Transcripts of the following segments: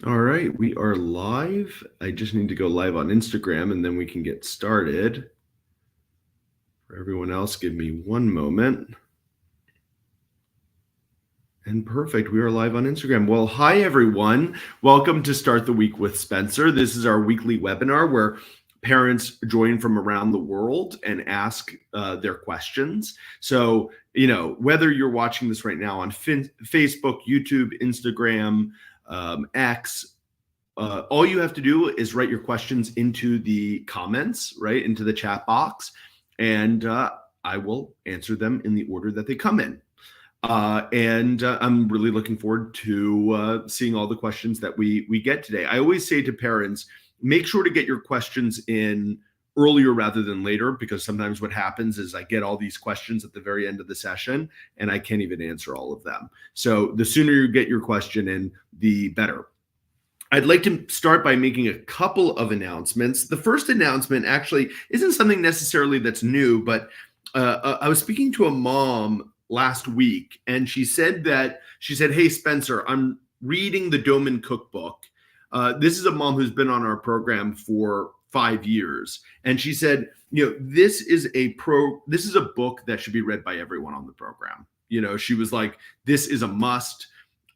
All right, we are live. I just need to go live on Instagram and then we can get started. For everyone else, give me one moment. And perfect, we are live on Instagram. Well, hi everyone. Welcome to Start the Week with Spencer. This is our weekly webinar where parents join from around the world and ask their questions. So, whether you're watching this right now on Facebook, YouTube, Instagram, X, all you have to do is write your questions into the comments, right, into the chat box, and I will answer them in the order that they come in. And I'm really looking forward to seeing all the questions that we get today. I always say to parents, make sure to get your questions in earlier rather than later, because sometimes what happens is I get all these questions at the very end of the session and I can't even answer all of them. So the sooner you get your question in, the better. I'd like to start by making a couple of announcements. The first announcement actually isn't something necessarily that's new, but I was speaking to a mom last week, and she said, "Hey, Spencer, I'm reading the Doman cookbook." This is a mom who's been on our program for 5 years, and she said, this is a book that should be read by everyone on the program. She was like, "This is a must."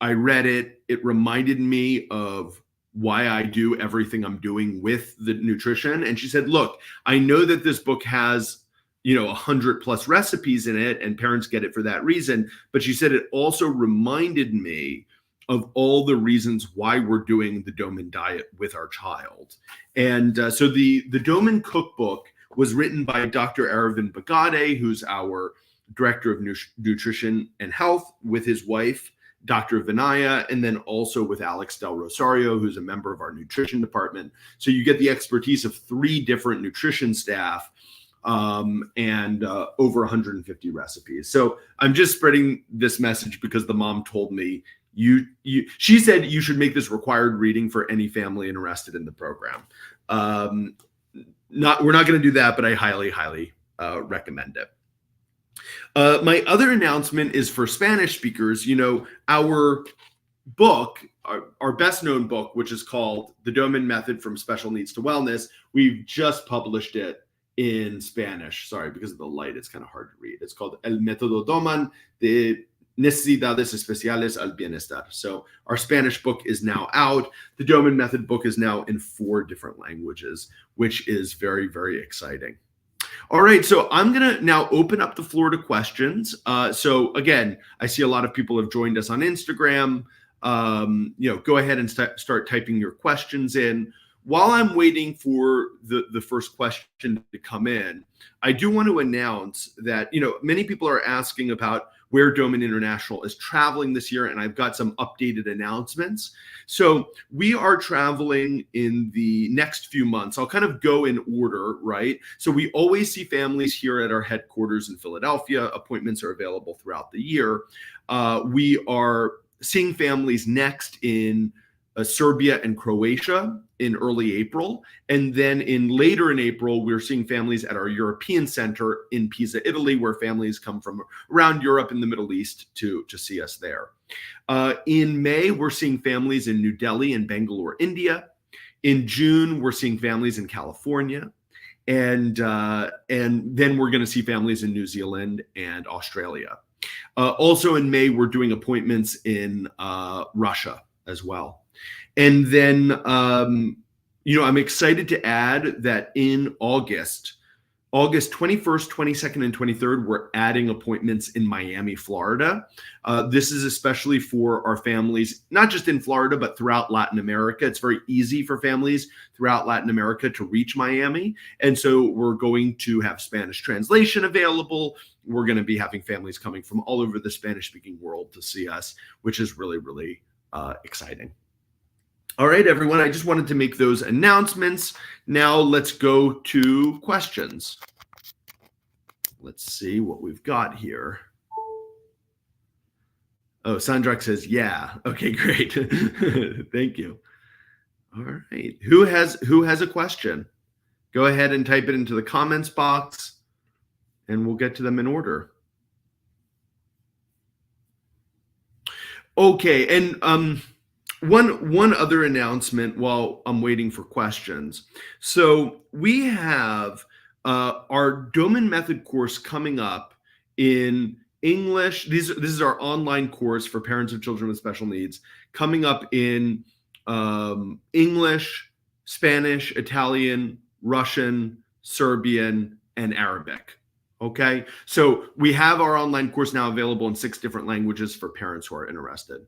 I read it. It reminded me of why I do everything I'm doing with the nutrition. And she said, "Look, I know that this book has 100+ recipes in it, and parents get it for that reason. But she said it also reminded me of all the reasons why we're doing the Doman diet with our child." And so the Doman cookbook was written by Dr. Aravind Bagade, who's our director of nutrition and health, with his wife, Dr. Vinaya, and then also with Alex Del Rosario, who's a member of our nutrition department. So you get the expertise of 3 different nutrition staff and over 150 recipes. So I'm just spreading this message because the mom told me she said you should make this required reading for any family interested in the program. We're not going to do that, but I highly, highly recommend it. My other announcement is for Spanish speakers. Our book, our best known book, which is called The Doman Method from Special Needs to Wellness, we've just published it in Spanish. Sorry, because of the light, it's kind of hard to read. It's called El Método Doman de Necesidades Especiales al Bienestar. So our Spanish book is now out. The Doman Method book is now in 4 different languages, which is very, very exciting. All right, so I'm going to now open up the floor to questions. So again, I see a lot of people have joined us on Instagram. Go ahead and start typing your questions in. While I'm waiting for the first question to come in, I do want to announce that, many people are asking about where Doman International is traveling this year, and I've got some updated announcements. So we are traveling in the next few months. I'll kind of go in order, right? So we always see families here at our headquarters in Philadelphia. Appointments are available throughout the year. We are seeing families next in Serbia and Croatia in early April. And then later in April, we're seeing families at our European center in Pisa, Italy, where families come from around Europe and the Middle East to see us there. In May, we're seeing families in New Delhi and Bangalore, India. In June, we're seeing families in California. And then we're going to see families in New Zealand and Australia. Also in May, we're doing appointments in Russia as well. And then, I'm excited to add that in August 21st, 22nd, and 23rd, we're adding appointments in Miami, Florida. This is especially for our families, not just in Florida, but throughout Latin America. It's very easy for families throughout Latin America to reach Miami. And so we're going to have Spanish translation available. We're going to be having families coming from all over the Spanish-speaking world to see us, which is really, really exciting. All right, everyone, I just wanted to make those announcements. Now let's go to questions. Let's see what we've got here. Oh, Sandrak says, yeah. Okay, great. Thank you. All right. Who has a question? Go ahead and type it into the comments box, and we'll get to them in order. Okay, and One other announcement while I'm waiting for questions. So we have our Doman Method course coming up in English. This is our online course for parents of children with special needs, coming up in English, Spanish, Italian, Russian, Serbian, and Arabic. Okay, so we have our online course now available in 6 different languages for parents who are interested.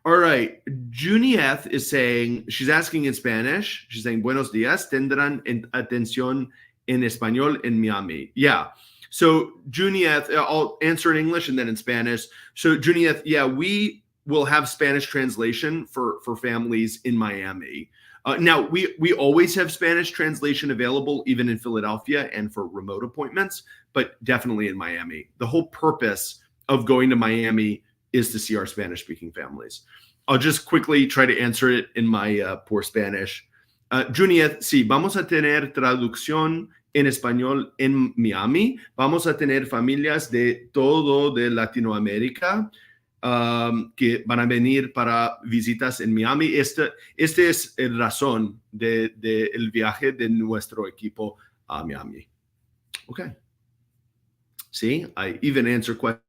All right. Junieth is saying, she's asking in Spanish. She's saying, Buenos días, tendrán atención en español en Miami. Yeah. So, Junieth, I'll answer in English and then in Spanish. So, Junieth, yeah, we will have Spanish translation for families in Miami. Now, we always have Spanish translation available, even in Philadelphia and for remote appointments, but definitely in Miami. The whole purpose of going to Miami is to see our Spanish-speaking families. I'll just quickly try to answer it in my poor Spanish. Junieth, sí, vamos a tener traducción en español en Miami. Vamos a tener familias de todo de Latinoamérica que van a venir para visitas en Miami. Este es el razón del viaje de nuestro equipo a Miami. Okay. See, I even answer questions.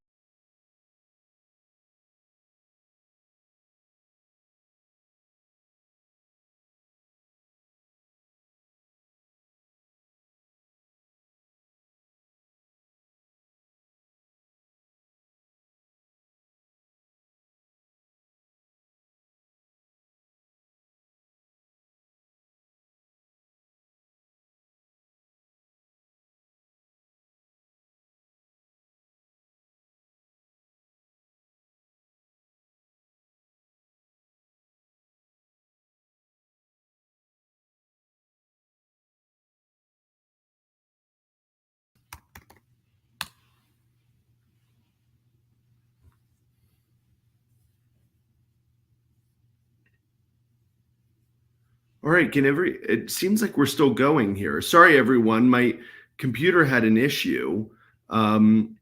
All right, it seems like we're still going here. Sorry, everyone. My computer had an issue. Can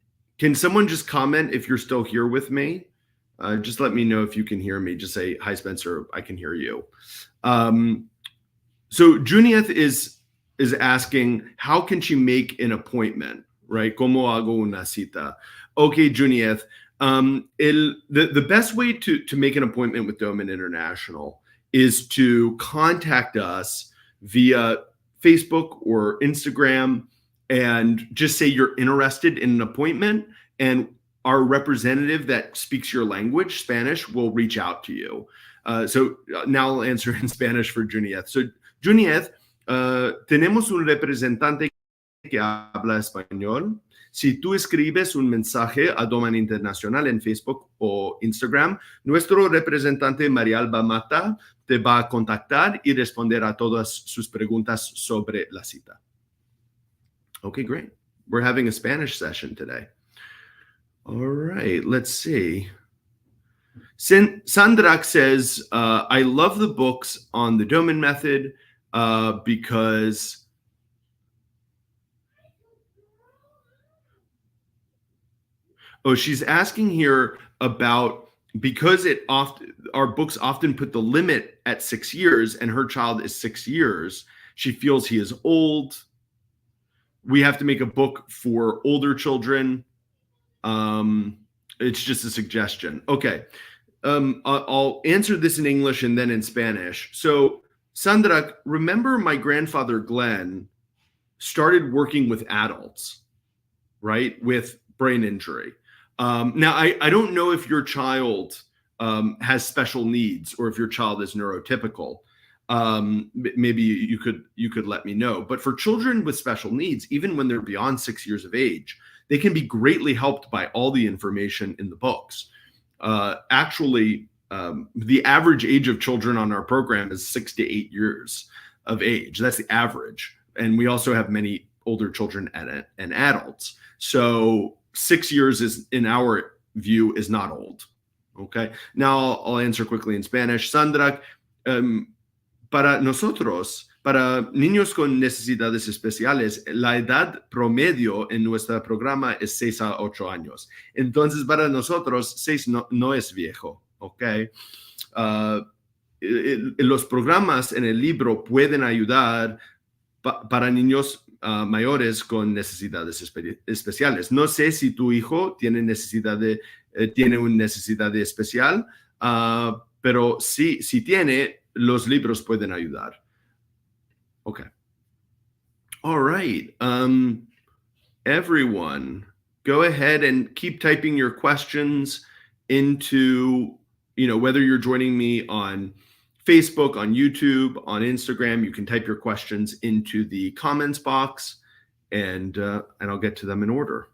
someone just comment if you're still here with me? Just let me know if you can hear me. Just say, hi, Spencer, I can hear you. So Junieth is asking, how can she make an appointment, right? ¿Cómo hago una cita? Okay, Junieth, the best way to make an appointment with Doman International is to contact us via Facebook or Instagram and just say you're interested in an appointment, and our representative that speaks your language, Spanish, will reach out to you. So now I'll answer in Spanish for Junieth. So Junieth, tenemos un representante que habla español. Si tú escribes un mensaje a Doman Internacional en Facebook o Instagram, nuestro representante Marialba Mata te va a contactar y responder a todas sus preguntas sobre la cita. Okay, great. We're having a Spanish session today. All right, let's see. Sandrak says, I love the books on the Doman Method because she's asking here about, because our books often put the limit at 6 years, and her child is 6 years. She feels he is old. We have to make a book for older children. It's just a suggestion. Okay. I'll answer this in English and then in Spanish. So, Sandra, remember my grandfather, Glenn, started working with adults, right? With brain injury. Now, I don't know if your child has special needs or if your child is neurotypical. Maybe you could let me know. But for children with special needs, even when they're beyond 6 years of age, they can be greatly helped by all the information in the books. Actually, the average age of children on our program is 6 to 8 years of age. That's the average. And we also have many older children and adults. So 6 years is, in our view, is not old. Okay. Now I'll answer quickly in Spanish. Sandra, para nosotros, para niños con necesidades especiales, la edad promedio en nuestro programa es 6 a 8 años. Entonces, para nosotros, 6 no es viejo. ¿ok? Uh, los programas en el libro pueden ayudar para niños mayores con necesidades especiales. No sé si tu hijo tiene tiene una necesidad especial, pero sí, si tiene, los libros pueden ayudar. Okay. All right. Everyone, go ahead and keep typing your questions into, whether you're joining me on Facebook, on YouTube, on Instagram, you can type your questions into the comments box, and I'll get to them in order.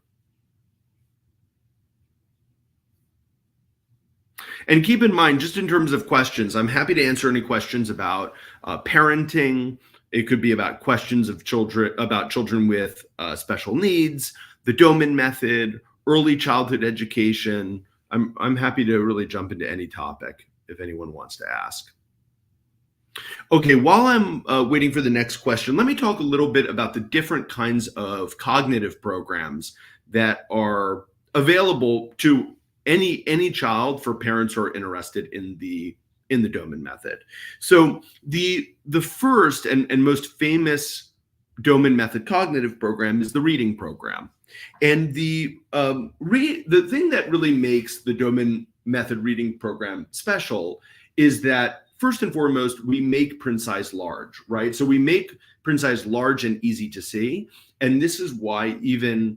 And keep in mind, just in terms of questions, I'm happy to answer any questions about parenting. It could be about questions of children with special needs, the Doman Method, early childhood education. I'm happy to really jump into any topic if anyone wants to ask. Okay, while I'm waiting for the next question, let me talk a little bit about the different kinds of cognitive programs that are available to any child for parents who are interested in the Doman Method. So the first and most famous Doman Method cognitive program is the reading program. And the thing that really makes the Doman Method reading program special is that first and foremost, we make print size large, right? So we make print size large and easy to see. And this is why even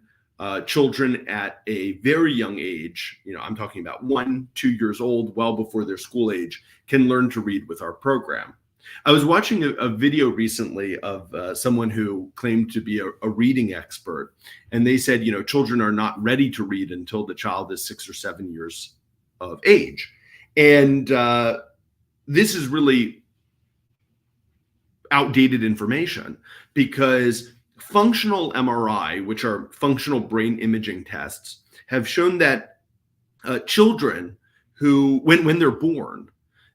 children at a very young age, I'm talking about 1, 2 years old, well before their school age, can learn to read with our program. I was watching a video recently of someone who claimed to be a reading expert. And they said, children are not ready to read until the child is 6 or 7 years of age. And this is really outdated information because functional MRI, which are functional brain imaging tests, have shown that children who, when they're born,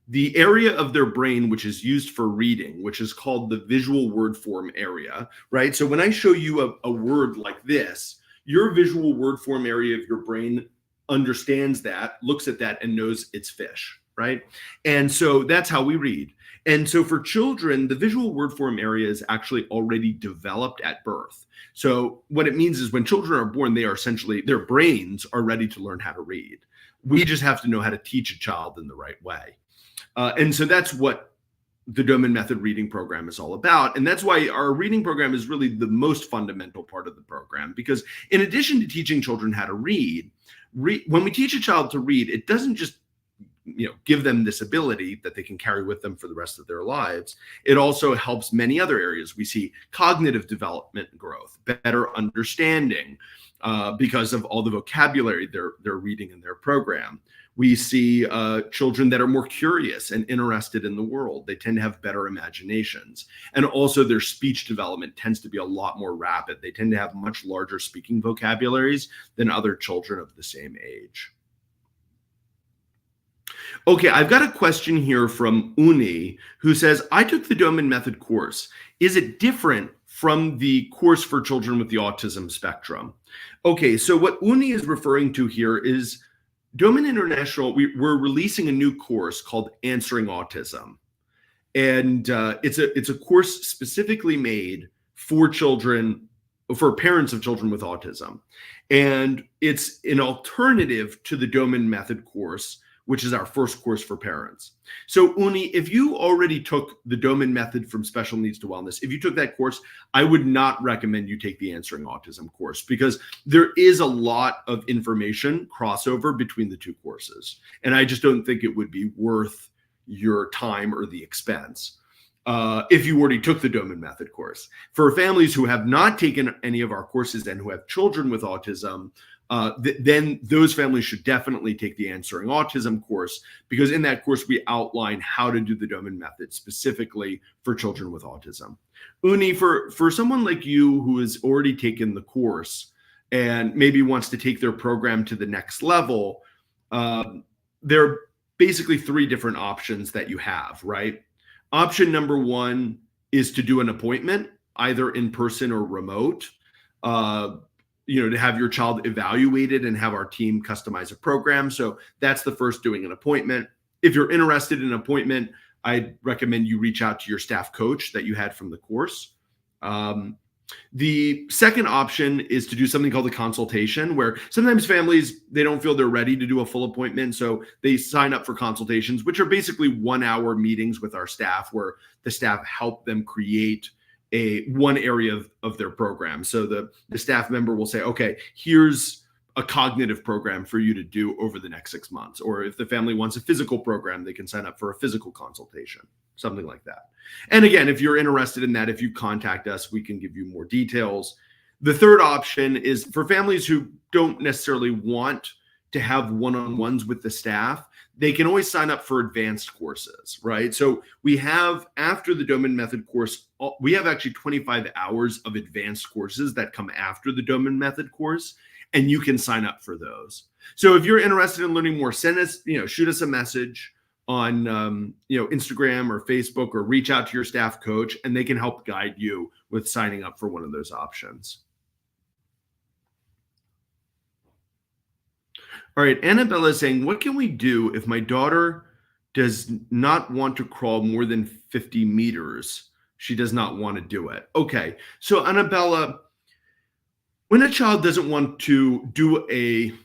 the area of their brain which is used for reading, which is called the visual word form area, right? So when I show you a word like this, your visual word form area of your brain understands that, looks at that, and knows it's fish, right? And so that's how we read. And so for children, the visual word form area is actually already developed at birth. So what it means is when children are born, they are essentially, their brains are ready to learn how to read. We just have to know how to teach a child in the right way. And so that's what the Doman Method reading program is all about. And that's why our reading program is really the most fundamental part of the program, because in addition to teaching children how to read, when we teach a child to read, it doesn't just give them this ability that they can carry with them for the rest of their lives. It also helps many other areas. We see cognitive development and growth, better understanding because of all the vocabulary they're reading in their program. We see children that are more curious and interested in the world. They tend to have better imaginations. And also their speech development tends to be a lot more rapid. They tend to have much larger speaking vocabularies than other children of the same age. Okay, I've got a question here from Uni who says, I took the Doman Method course. Is it different from the course for children with the autism spectrum? Okay, so what Uni is referring to here is Doman International, we're releasing a new course called Answering Autism. And it's a course specifically made for parents of children with autism. And it's an alternative to the Doman Method course, which is our first course for parents. So Uni, if you already took the Doman Method from Special Needs to Wellness, if you took that course, I would not recommend you take the Answering Autism course because there is a lot of information crossover between the two courses. And I just don't think it would be worth your time or the expense if you already took the Doman Method course. For families who have not taken any of our courses and who have children with autism, then those families should definitely take the Answering Autism course, because in that course, we outline how to do the Doman Method specifically for children with autism. Uni, for someone like you who has already taken the course and maybe wants to take their program to the next level, there are basically 3 different options that you have, right? Option number 1 is to do an appointment, either in person or remote. to have your child evaluated and have our team customize a program. So that's the first, doing an appointment. If you're interested in an appointment, I'd recommend you reach out to your staff coach that you had from the course. The second option is to do something called a consultation, where sometimes families, they don't feel they're ready to do a full appointment. So they sign up for consultations, which are basically 1-hour meetings with our staff, where the staff help them create one area of their program. So the staff member will say, okay, here's a cognitive program for you to do over the next 6 months. Or if the family wants a physical program, they can sign up for a physical consultation, something like that. And again, if you're interested in that, if you contact us, we can give you more details. The third option is for families who don't necessarily want to have one-on-ones with the staff. They can always sign up for advanced courses, right? So we have, after the Doman Method course, we have actually 25 hours of advanced courses that come after the Doman Method course, and you can sign up for those. So if you're interested in learning more, send us, shoot us a message on, Instagram or Facebook, or reach out to your staff coach, and they can help guide you with signing up for one of those options. All right, Annabella is saying, what can we do if my daughter does not want to crawl more than 50 meters? She does not want to do it. Okay, so Annabella, when a child doesn't want to do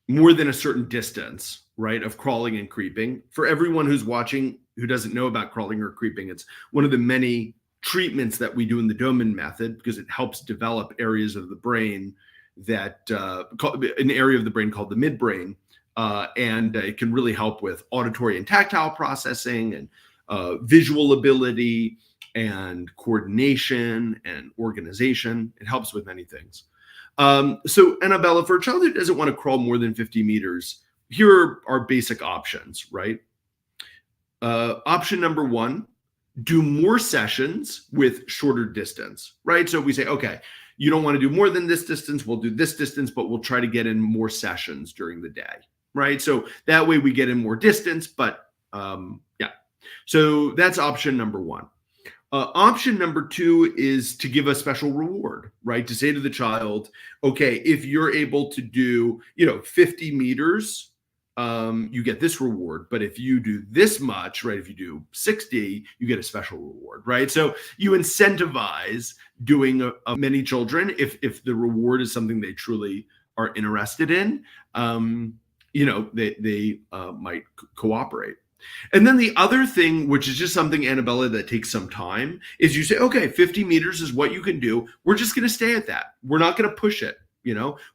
more than a certain distance, right, of crawling and creeping, for everyone who's watching who doesn't know about crawling or creeping, it's one of the many treatments that we do in the Doman Method, because it helps develop areas of the brain that an area of the brain called the midbrain, and it can really help with auditory and tactile processing, and visual ability, and coordination and organization. It helps with many things. So Annabella, for a child who doesn't want to crawl more than 50 meters, here are our basic options, right? Option number one, do more sessions with shorter distance, right? So we say, okay, you don't want to do more than this distance, we'll do this distance, but we'll try to get in more sessions during the day, right? So that way we get in more distance, but yeah. So that's option number one. Option number two is to give a special reward, right? To say to the child, okay, if you're able to do, 50 meters, you get this reward. But if you do this much, right, if you do 60, you get a special reward, right? So you incentivize doing many children if the reward is something they truly are interested in. They might cooperate. And then the other thing, which is just something, Annabella, that takes some time, is you say, okay, 50 meters is what you can do. We're just going to stay at that. We're not going to push it.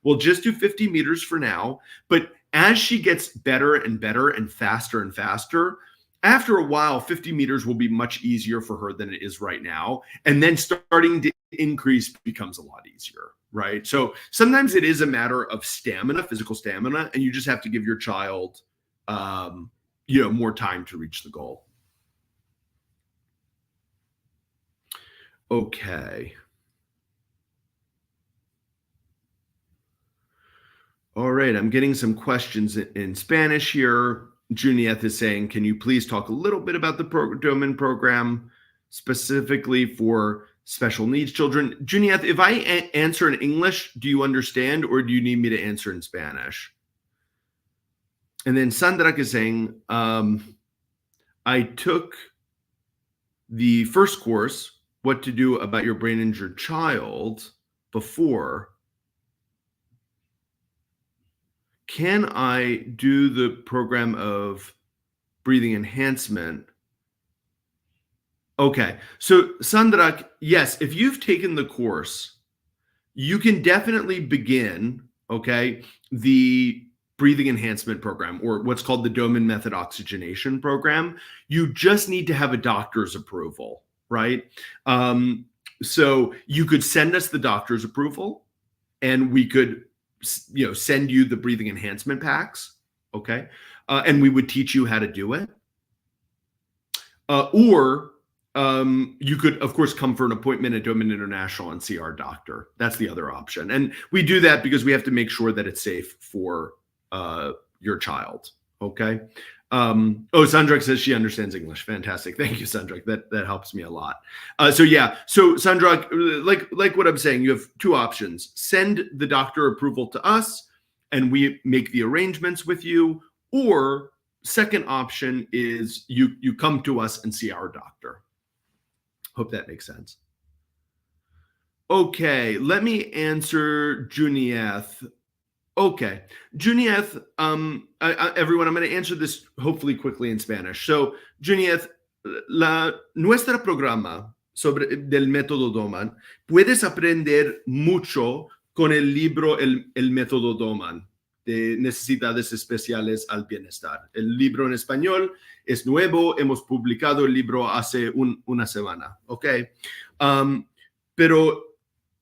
We'll just do 50 meters for now. But as she gets better and better and faster, after a while, 50 meters will be much easier for her than it is right now. And then starting to increase becomes a lot easier, right? So sometimes it is a matter of stamina, physical stamina, and you just have to give your child more time to reach the goal. Okay. All right, I'm getting some questions in Spanish here. Junieth is saying, can you please talk a little bit about the Doman program, specifically for special needs children? Junieth, if I answer in English, do you understand, or do you need me to answer in Spanish? And then Sandra is saying, I took the first course, What to Do About Your Brain Injured Child, before. Can I do the program of breathing enhancement? Okay, so Sandra, yes, if you've taken the course, you can definitely begin, okay, the breathing enhancement program, or what's called the Doman Method oxygenation program. You just need to have a doctor's approval, right? So you could send us the doctor's approval, and we could send you the breathing enhancement packs, okay? And we would teach you how to do it. Or you could, of course, come for an appointment at Doman International and see our doctor. That's the other option. And we do that because we have to make sure that it's safe for your child, Okay. Sandra says she understands English. Fantastic. Thank you, Sandra. That helps me a lot. So Sandra, like what I'm saying, you have two options. Send the doctor approval to us and we make the arrangements with you, or second option is you come to us and see our doctor. Hope that makes sense. Okay, let me answer Junieth. Okay, Junieth, everyone, I'm going to answer this hopefully quickly in Spanish. So, Junieth, nuestra programa del método Doman, puedes aprender mucho con el libro el método Doman, de necesidades especiales al bienestar. El libro en español es nuevo, hemos publicado el libro hace una semana, ¿ok? Pero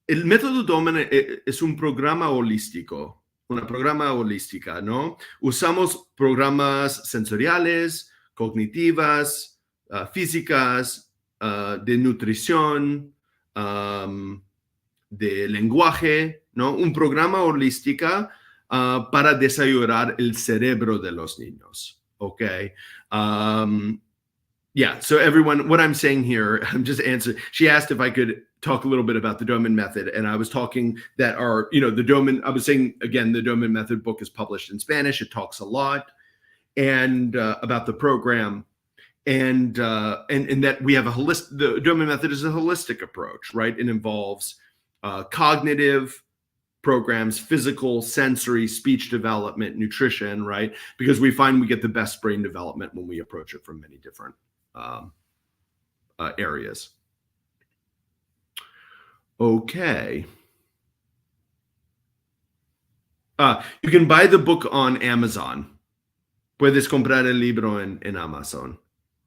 el método Doman es un programa holístico. Una programa holística, ¿no? Usamos programas sensoriales, cognitivas, físicas, de nutrición, de lenguaje, ¿no? Un programa holística para desarrollar el cerebro de los niños, ¿ok? Yeah, so everyone, what I'm saying here, I'm just answering. She asked if I could talk a little bit about the Doman Method, and I was talking that I was saying, again, the Doman Method book is published in Spanish. It talks a lot and about the program, and that we have the Doman Method is a holistic approach, right? It involves cognitive programs, physical, sensory, speech development, nutrition, right? Because we find we get the best brain development when we approach it from many different areas. Okay. You can buy the book on Amazon. Puedes comprar el libro en Amazon.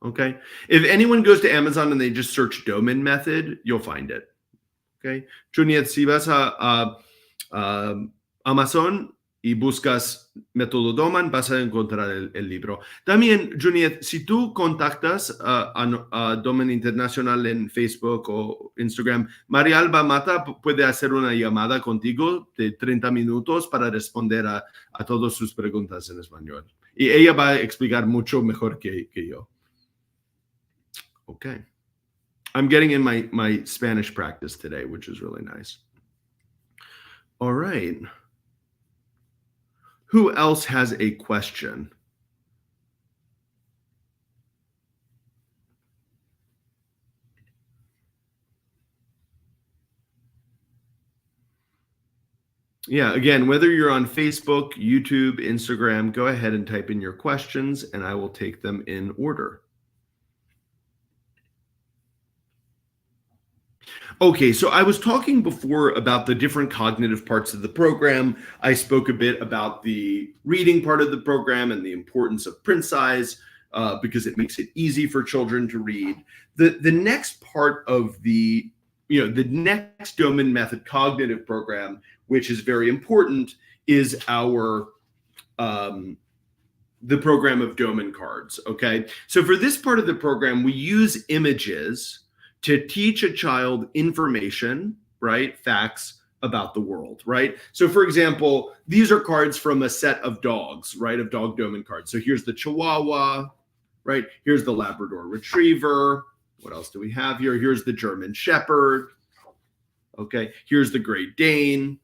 Okay. If anyone goes to Amazon and they just search Doman Method, you'll find it. Okay. Juniet, si vas a Amazon y buscas método Doman, vas a encontrar el libro. También, Juniet, si tú contactas a Doman Internacional en Facebook o Instagram, María Alba Mata puede hacer una llamada contigo de 30 minutos para responder a todas sus preguntas en español. Y ella va a explicar mucho mejor que yo. Okay. I'm getting in my Spanish practice today, which is really nice. All right. Who else has a question? Yeah, again, whether you're on Facebook, YouTube, Instagram, go ahead and type in your questions and I will take them in order. Okay, so I was talking before about the different cognitive parts of the program. I spoke a bit about the reading part of the program and the importance of print size because it makes it easy for children to read. The next part of the next Doman Method cognitive program, which is very important, is our the program of Doman cards. Okay, so for this part of the program, we use images to teach a child information, right? Facts about the world, right? So for example, these are cards from a set of dogs, right? Of dog Doman cards. So here's the Chihuahua, right? Here's the Labrador Retriever. What else do we have here? Here's the German Shepherd. Okay, here's the Great Dane.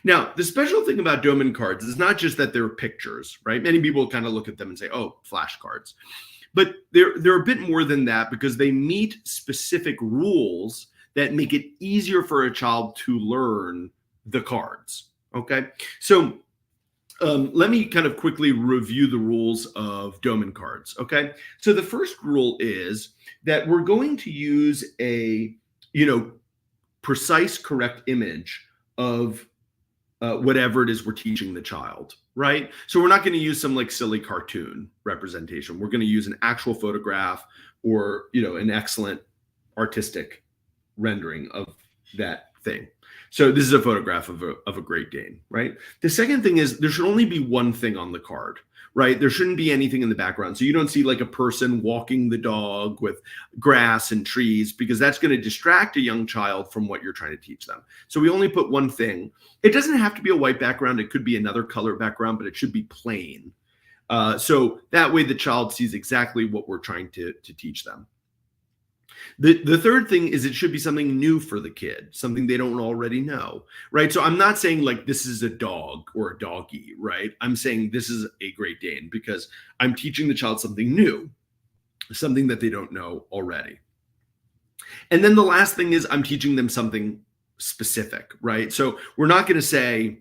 Now, the special thing about Doman cards is not just that they're pictures, right? Many people kind of look at them and say, oh, flashcards. But they're a bit more than that because they meet specific rules that make it easier for a child to learn the cards. Okay, so let me kind of quickly review the rules of Doman cards. Okay, so the first rule is that we're going to use a precise, correct image of whatever it is we're teaching the child, right? So we're not going to use some like silly cartoon representation. We're going to use an actual photograph or, an excellent artistic rendering of that thing. So this is a photograph of a Great Dane, right? The second thing is there should only be one thing on the card, right? There shouldn't be anything in the background. So you don't see like a person walking the dog with grass and trees because that's going to distract a young child from what you're trying to teach them. So we only put one thing. It doesn't have to be a white background. It could be another color background, but it should be plain. So that way the child sees exactly what we're trying to teach them. The third thing is it should be something new for the kid, something they don't already know, right? So I'm not saying like this is a dog or a doggy, right? I'm saying this is a Great Dane because I'm teaching the child something new, something that they don't know already. And then the last thing is I'm teaching them something specific, right? So we're not going to say,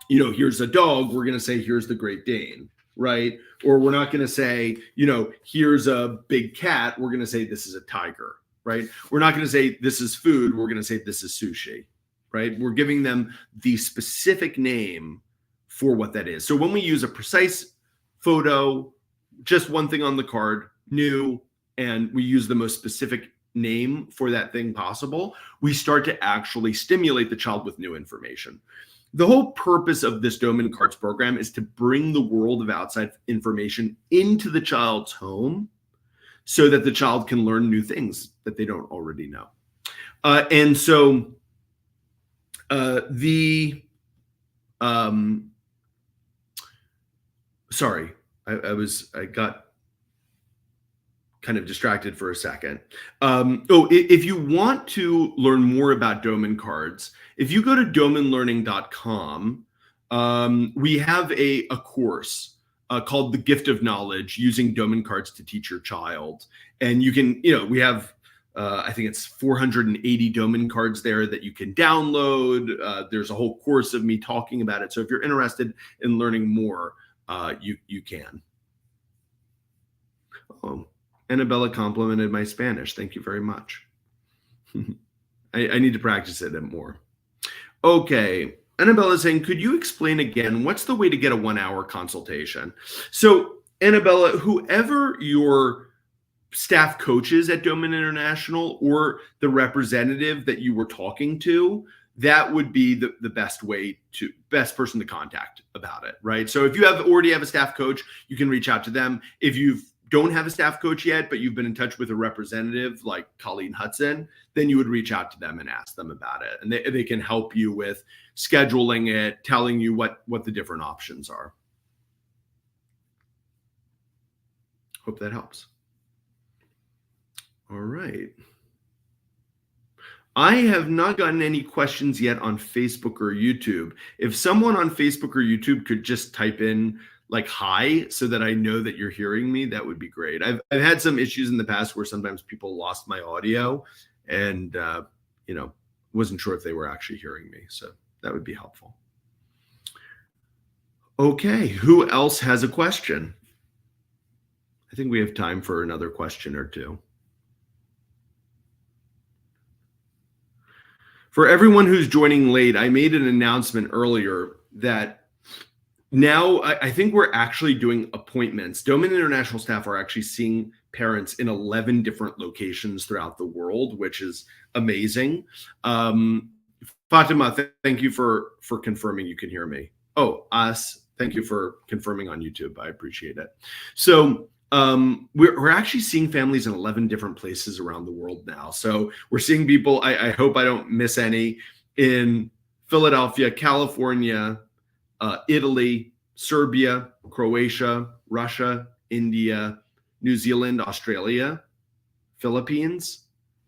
here's a dog. We're going to say, here's the Great Dane, right? Or we're not going to say, here's a big cat. We're going to say, this is a tiger, right? We're not going to say, this is food. We're going to say, this is sushi, right? We're giving them the specific name for what that is. So when we use a precise photo, just one thing on the card, new, and we use the most specific name for that thing possible, we start to actually stimulate the child with new information. The whole purpose of this Doman Cards program is to bring the world of outside information into the child's home so that the child can learn new things that they don't already know. And so sorry, I got kind of distracted for a second. If you want to learn more about Doman Cards, if you go to domanlearning.com, we have a course called The Gift of Knowledge, using Doman Cards to teach your child. And you can, we have, I think it's 480 Doman Cards there that you can download. There's a whole course of me talking about it. So if you're interested in learning more, you can. Oh, Annabella complimented my Spanish. Thank you very much. I need to practice it more. Okay. Annabella is saying, could you explain again, what's the way to get a 1-hour consultation? So Annabella, whoever your staff coach is at Doman International or the representative that you were talking to, that would be the best person to contact about it, right? So if you already have a staff coach, you can reach out to them. If you don't have a staff coach yet, but you've been in touch with a representative like Colleen Hudson, then you would reach out to them and ask them about it. And they can help you with scheduling it, telling you what the different options are. Hope that helps. All right. I have not gotten any questions yet on Facebook or YouTube. If someone on Facebook or YouTube could just type in like hi so that I know that you're hearing me, that would be great. I've had some issues in the past where sometimes people lost my audio and wasn't sure if they were actually hearing me. So that would be helpful. Okay, who else has a question? I think we have time for another question or two. For everyone who's joining late, I made an announcement earlier that now I think we're actually doing appointments. Doman International staff are actually seeing parents in 11 different locations throughout the world, which is amazing. Fatima, thank you for confirming you can hear me. Oh, thank you for confirming on YouTube. I appreciate it. So we're actually seeing families in 11 different places around the world now. So we're seeing people, I hope I don't miss any, in Philadelphia, California, Italy, Serbia, Croatia, Russia, India, New Zealand, Australia, Philippines,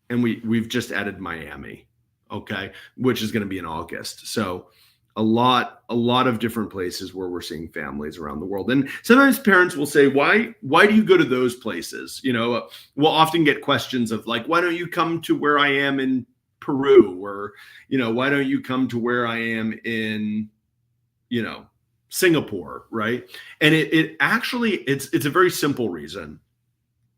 and we've just added Miami, okay, which is going to be in August. So a lot of different places where we're seeing families around the world. And sometimes parents will say, why do you go to those places? We'll often get questions of like, why don't you come to where I am in Peru? Or, why don't you come to where I am in, Singapore, right? And it actually, it's a very simple reason.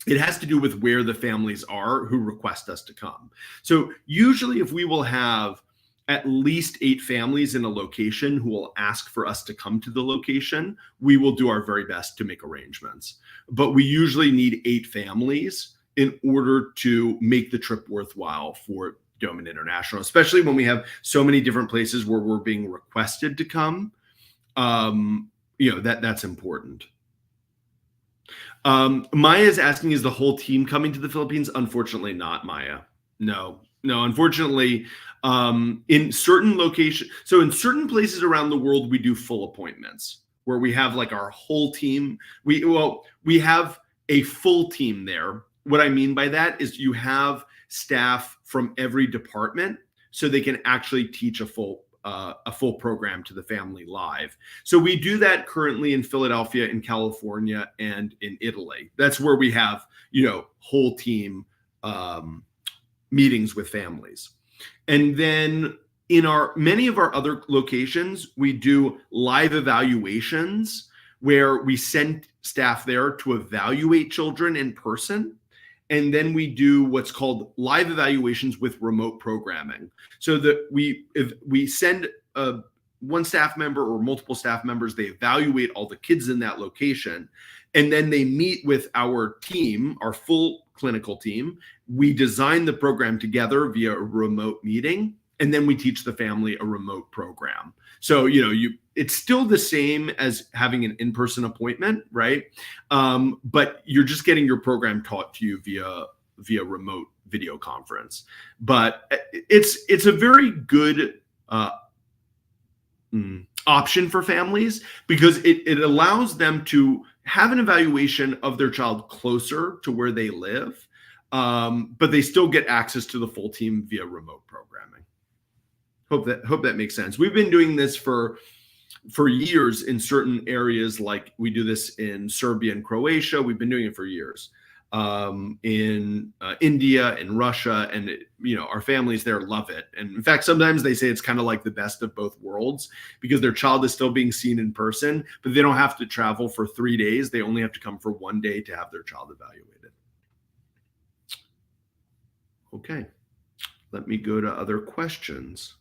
It has to do with where the families are who request us to come. So usually if we will have at least 8 families in a location who will ask for us to come to the location, we will do our very best to make arrangements. But we usually need 8 families in order to make the trip worthwhile for Doman International, especially when we have so many different places where we're being requested to come. That's important. Maya is asking, is the whole team coming to the Philippines? Unfortunately not, Maya. No, unfortunately, in certain locations, so in certain places around the world, we do full appointments. where we have like our whole team. We have a full team there. What I mean by that is you have staff from every department so they can actually teach a full program to the family live. So we do that currently in Philadelphia, in California, and in Italy. That's where we have, whole team meetings with families. And then in many of our other locations, we do live evaluations where we send staff there to evaluate children in person. And then we do what's called live evaluations with remote programming. So that if we send one staff member or multiple staff members, they evaluate all the kids in that location. And then they meet with our team, our full clinical team. We design the program together via a remote meeting. And then we teach the family a remote program. So, it's still the same as having an in-person appointment, right? But you're just getting your program taught to you via remote video conference. But it's a very good option for families because it allows them to have an evaluation of their child closer to where they live, but they still get access to the full team via remote programming. Hope that makes sense. We've been doing this for years in certain areas, like we do this in Serbia and Croatia. We've been doing it for years. In India and Russia, and our families there love it. And in fact, sometimes they say it's kind of like the best of both worlds because their child is still being seen in person, but they don't have to travel for 3 days. They only have to come for 1 day to have their child evaluated. Okay, let me go to other questions.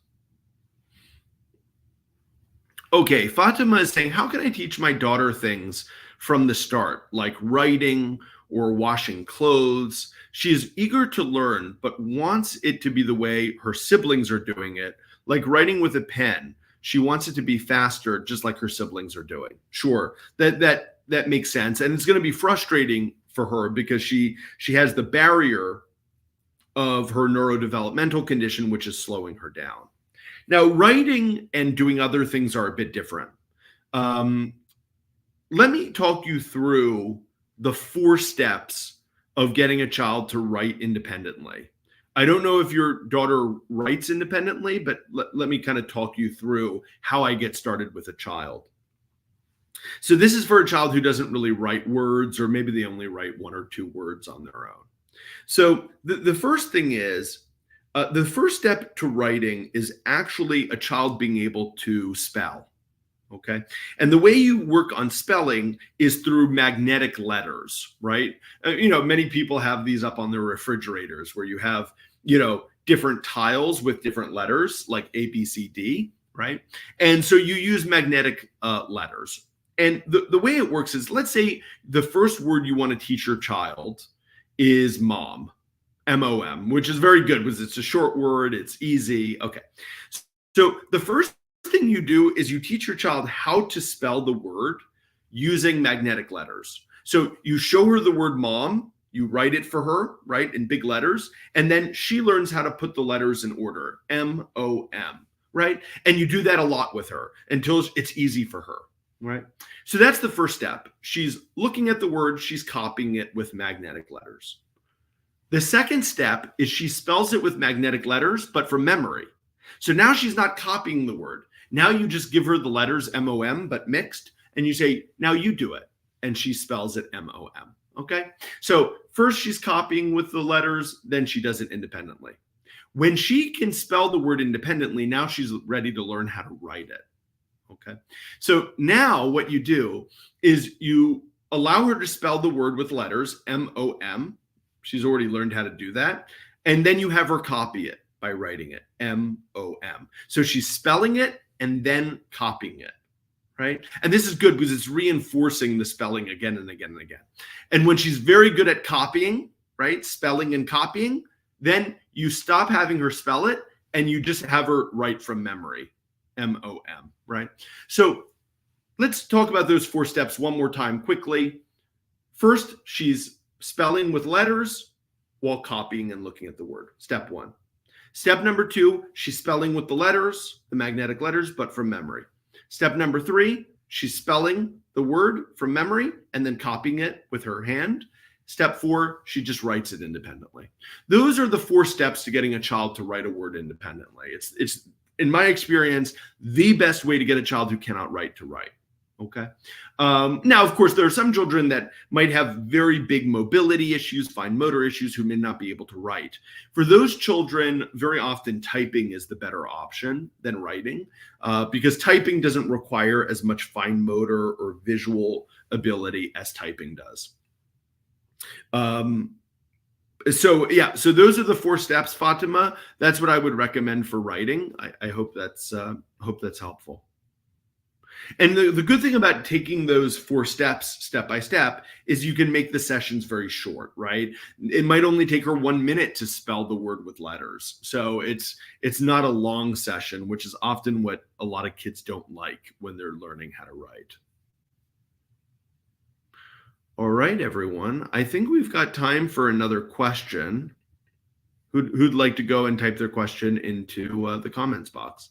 Okay, Fatima is saying, how can I teach my daughter things from the start, like writing or washing clothes? She is eager to learn, but wants it to be the way her siblings are doing it, like writing with a pen. She wants it to be faster, just like her siblings are doing. Sure, that makes sense. And it's going to be frustrating for her because she has the barrier of her neurodevelopmental condition, which is slowing her down. Now, writing and doing other things are a bit different. Let me talk you through the 4 steps of getting a child to write independently. I don't know if your daughter writes independently, but let me kind of talk you through how I get started with a child. So this is for a child who doesn't really write words, or maybe they only write 1 or 2 words on their own. So the first thing is, the first step to writing is actually a child being able to spell, okay? And the way you work on spelling is through magnetic letters, right? Many people have these up on their refrigerators where you have, different tiles with different letters like A, B, C, D, right? And so you use magnetic letters. And the way it works is, let's say the first word you want to teach your child is mom. M-O-M, which is very good because it's a short word, it's easy. Okay. So the first thing you do is you teach your child how to spell the word using magnetic letters. So you show her the word mom, you write it for her, right, in big letters, and then she learns how to put the letters in order, M-O-M, right? And you do that a lot with her until it's easy for her, right? So that's the first step. She's looking at the word, she's copying it with magnetic letters. The second step is she spells it with magnetic letters, but from memory. So now she's not copying the word. Now you just give her the letters M-O-M, but mixed, and you say, now you do it. And she spells it M-O-M, okay? So first she's copying with the letters, then she does it independently. When she can spell the word independently, now she's ready to learn how to write it, okay? So now what you do is you allow her to spell the word with letters, M-O-M. She's already learned how to do that. And then you have her copy it by writing it, M-O-M. So she's spelling it and then copying it, right? And this is good because it's reinforcing the spelling again and again and again. And when she's very good at copying, right, spelling and copying, then you stop having her spell it and you just have her write from memory, M-O-M, right? So let's talk about those 4 steps one more time quickly. First, she's spelling with letters while copying and looking at the word. Step 1. Step number 2, she's spelling with the letters, the magnetic letters, but from memory. Step number 3, she's spelling the word from memory and then copying it with her hand. Step 4, she just writes it independently. Those are the 4 steps to getting a child to write a word independently. It's in my experience, the best way to get a child who cannot write to write. Okay. Now, of course, there are some children that might have very big mobility issues, fine motor issues, who may not be able to write. For those children, very often typing is the better option than writing, because typing doesn't require as much fine motor or visual ability as typing does. So those are the 4 steps, Fatima. That's what I would recommend for writing. I hope that's helpful. And the good thing about taking those 4 steps step by step is you can make the sessions very short, right? It might only take her 1 minute to spell the word with letters. So it's not a long session, which is often what a lot of kids don't like when they're learning how to write. All right, everyone. I think we've got time for another question. Who'd like to go and type their question into the comments box?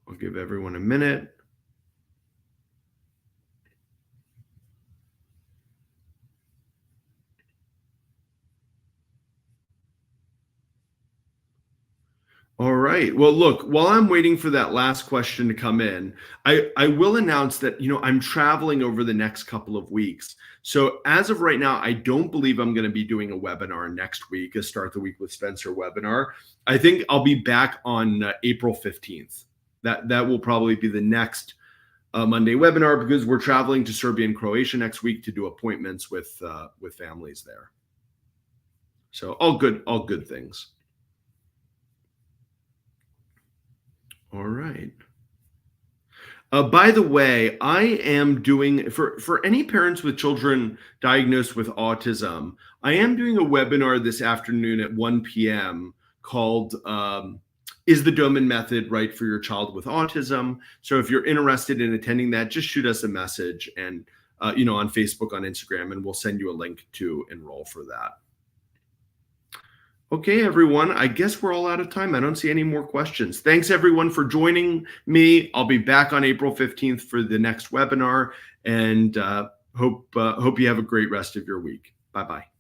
I'll give everyone a minute. All right. Well, look, while I'm waiting for that last question to come in, I will announce that, I'm traveling over the next couple of weeks. So as of right now, I don't believe I'm going to be doing a webinar next week, a Start the Week with Spencer webinar. I think I'll be back on April 15th. That will probably be the next Monday webinar, because we're traveling to Serbia and Croatia next week to do appointments with families there. So all good things. All right. By the way, I am doing, for any parents with children diagnosed with autism, I am doing a webinar this afternoon at 1 p.m. called Is the Doman Method Right for Your Child with Autism? So if you're interested in attending that, just shoot us a message and on Facebook, on Instagram, and we'll send you a link to enroll for that. Okay, everyone, I guess we're all out of time. I don't see any more questions. Thanks, everyone, for joining me. I'll be back on April 15th for the next webinar, and hope you have a great rest of your week. Bye-bye.